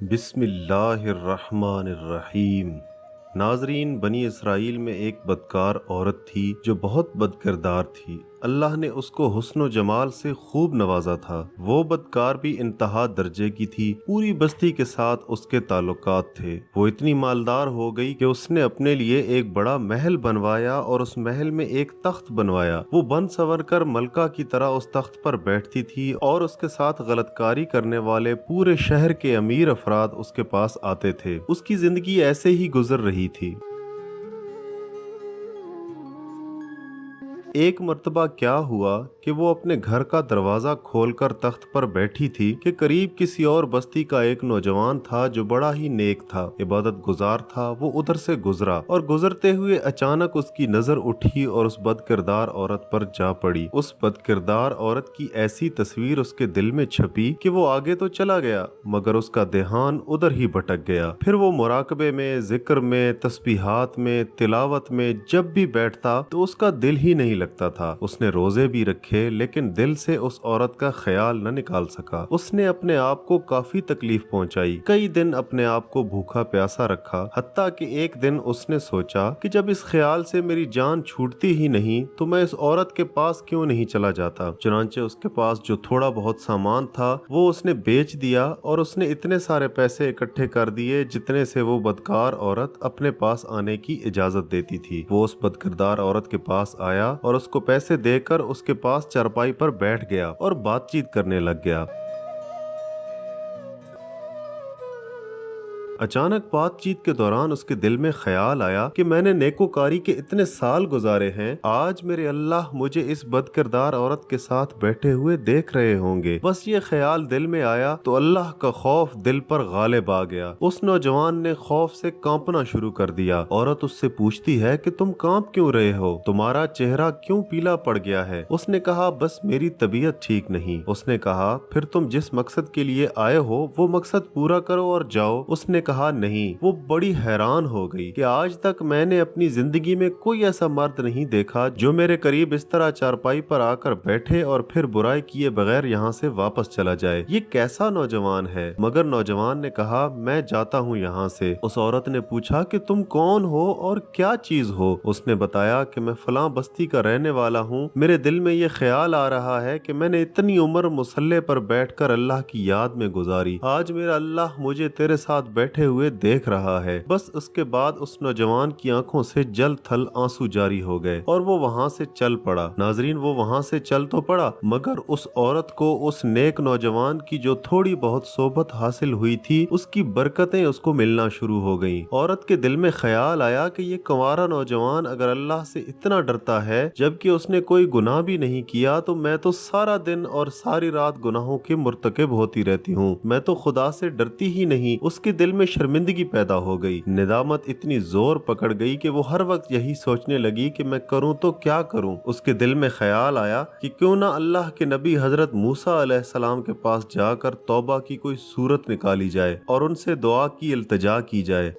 بسم اللہ الرحمن الرحیم۔ ناظرین، بنی اسرائیل میں ایک بدکار عورت تھی جو بہت بد کردار تھی۔ اللہ نے اس کو حسن و جمال سے خوب نوازا تھا۔ وہ بدکار بھی انتہا درجے کی تھی۔ پوری بستی کے ساتھ اس کے تعلقات تھے۔ وہ اتنی مالدار ہو گئی کہ اس نے اپنے لیے ایک بڑا محل بنوایا اور اس محل میں ایک تخت بنوایا۔ وہ بن سنور کر ملکہ کی طرح اس تخت پر بیٹھتی تھی اور اس کے ساتھ غلط کاری کرنے والے پورے شہر کے امیر افراد اس کے پاس آتے تھے۔ اس کی زندگی ایسے ہی گزر رہی تھی۔ ایک مرتبہ کیا ہوا کہ وہ اپنے گھر کا دروازہ کھول کر تخت پر بیٹھی تھی کہ قریب کسی اور بستی کا ایک نوجوان تھا جو بڑا ہی نیک تھا، عبادت گزار تھا۔ وہ ادھر سے گزرا اور گزرتے ہوئے اچانک اس کی نظر اٹھی اور اس بد کردار عورت پر جا پڑی۔ اس بد کردار عورت کی ایسی تصویر اس کے دل میں چھپی کہ وہ آگے تو چلا گیا مگر اس کا دھیان ادھر ہی بھٹک گیا۔ پھر وہ مراقبے میں، ذکر میں، تسبیحات میں، تلاوت میں جب بھی بیٹھتا تو اس کا دل ہی نہیں لگتا تھا۔ اس نے روزے بھی رکھے لیکن دل سے اس عورت کا خیال نہ نکال سکا۔ اس نے اپنے آپ کو کافی تکلیف پہنچائی، کئی دن اپنے آپ کو بھوکا پیاسا رکھا، حتیٰ کہ ایک دن اس نے سوچا کہ جب اس خیال سے میری جان چھوٹتی ہی نہیں تو میں اس عورت کے پاس کیوں نہیں چلا جاتا۔ چنانچہ اس کے پاس جو تھوڑا بہت سامان تھا وہ اس نے بیچ دیا اور اس نے اتنے سارے پیسے اکٹھے کر دیے جتنے سے وہ بدکار عورت اپنے پاس آنے کی اجازت دیتی تھی۔ وہ اس بدکردار عورت کے پاس آیا اور اس کو پیسے دے کر اس کے پاس چارپائی پر بیٹھ گیا اور بات چیت کرنے لگ گیا۔ اچانک بات چیت کے دوران اس کے دل میں خیال آیا کہ میں نے نیکوکاری کے اتنے سال گزارے ہیں، آج میرے اللہ مجھے اس بد کردار عورت کے ساتھ بیٹھے ہوئے دیکھ رہے ہوں گے۔ بس یہ خیال دل میں آیا تو اللہ کا خوف دل پر غالب آ گیا۔ اس نوجوان نے خوف سے کانپنا شروع کر دیا۔ عورت اس سے پوچھتی ہے کہ تم کانپ کیوں رہے ہو؟ تمہارا چہرہ کیوں پیلا پڑ گیا ہے؟ اس نے کہا بس میری طبیعت ٹھیک نہیں۔ اس نے کہا پھر تم جس مقصد کے لیے آئے ہو وہ مقصد پورا کرو اور جاؤ۔ اس نے کہا نہیں۔ وہ بڑی حیران ہو گئی کہ آج تک میں نے اپنی زندگی میں کوئی ایسا مرد نہیں دیکھا جو میرے قریب اس طرح چارپائی پر آ کر بیٹھے اور پھر برائی کیے بغیر یہاں سے واپس چلا جائے۔ یہ کیسا نوجوان ہے؟ مگر نوجوان نے کہا میں جاتا ہوں یہاں سے۔ اس عورت نے پوچھا کہ تم کون ہو اور کیا چیز ہو؟ اس نے بتایا کہ میں فلاں بستی کا رہنے والا ہوں۔ میرے دل میں یہ خیال آ رہا ہے کہ میں نے اتنی عمر مصلے پر بیٹھ کر اللہ کی یاد میں گزاری، آج میرا اللہ مجھے تیرے ساتھ بیٹھے ہوئے دیکھ رہا ہے۔ بس اس کے بعد اس نوجوان کی آنکھوں سے جل تھل آنسو جاری ہو گئے اور وہ وہاں سے چل پڑا۔ ناظرین، وہ وہاں سے چل تو پڑا مگر اس عورت کو اس نیک نوجوان کی جو تھوڑی بہت صحبت حاصل ہوئی تھی اس کی برکتیں اس کو ملنا شروع ہو گئیں۔ عورت کے دل میں خیال آیا کہ یہ کنوارا نوجوان اگر اللہ سے اتنا ڈرتا ہے جبکہ اس نے کوئی گناہ بھی نہیں کیا تو میں تو سارا دن اور ساری رات گناہوں کے مرتکب ہوتی رہتی ہوں، میں تو خدا سے ڈرتی ہی نہیں۔ اس کے دل میں شرمندگی پیدا ہو گئی، ندامت اتنی زور پکڑ گئی کہ وہ ہر وقت یہی سوچنے لگی کہ میں کروں تو کیا کروں۔ اس کے دل میں خیال آیا کہ کیوں نہ اللہ کے نبی حضرت موسیٰ علیہ السلام کے پاس جا کر توبہ کی کوئی صورت نکالی جائے اور ان سے دعا کی التجا کی جائے۔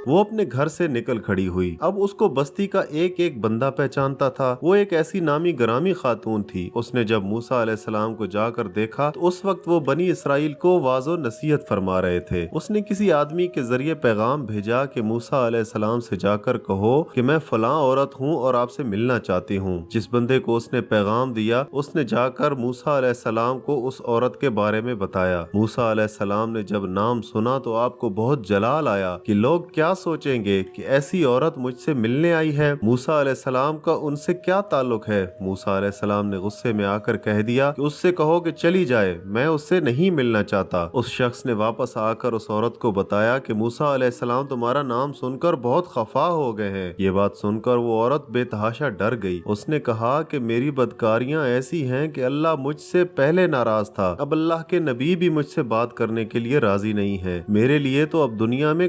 وہ اپنے گھر سے نکل کھڑی ہوئی۔ اب اس کو بستی کا ایک ایک بندہ پہچانتا تھا۔ وہ ایک ایسی نامی گرامی خاتون تھی۔ اس نے جب موسیٰ علیہ السلام کو جا کر دیکھا تو اس وقت وہ بنی اسرائیل کو واعظ و نصیحت فرما رہے تھے۔ اس نے کسی آدمی کے ذریعے پیغام بھیجا کہ موسیٰ علیہ السلام سے جا کر کہو کہ میں فلاں عورت ہوں اور آپ سے ملنا چاہتی ہوں۔ جس بندے کو اس نے پیغام دیا اس نے جا کر موسیٰ علیہ السلام کو اس عورت کے بارے میں بتایا۔ موسیٰ علیہ السلام نے جب نام سنا تو آپ کو بہت جلال آیا کہ لوگ کیا سوچیں گے کہ ایسی عورت مجھ سے ملنے آئی ہے۔ موسیٰ علیہ السلام کا ان سے کیا تعلق ہے؟ موسیٰ علیہ السلام نے غصے میں آ کر کہہ دیا کہ اس سے کہو کہ چلی جائے، میں اس سے نہیں ملنا چاہتا۔ اس شخص نے واپس آ کر اس عورت کو بتایا کہ موسیٰ علیہ السلام تمہارا نام سن کر بہت خفا ہو گئے ہیں۔ یہ بات سن کر وہ عورت بے تحاشا ڈر گئی۔ اس نے کہا کہ میری بدکاریاں ایسی ہیں کہ اللہ مجھ سے پہلے ناراض تھا، اب اللہ کے نبی بھی مجھ سے بات کرنے کے لیے راضی نہیں ہے، میرے لیے تو اب دنیا میں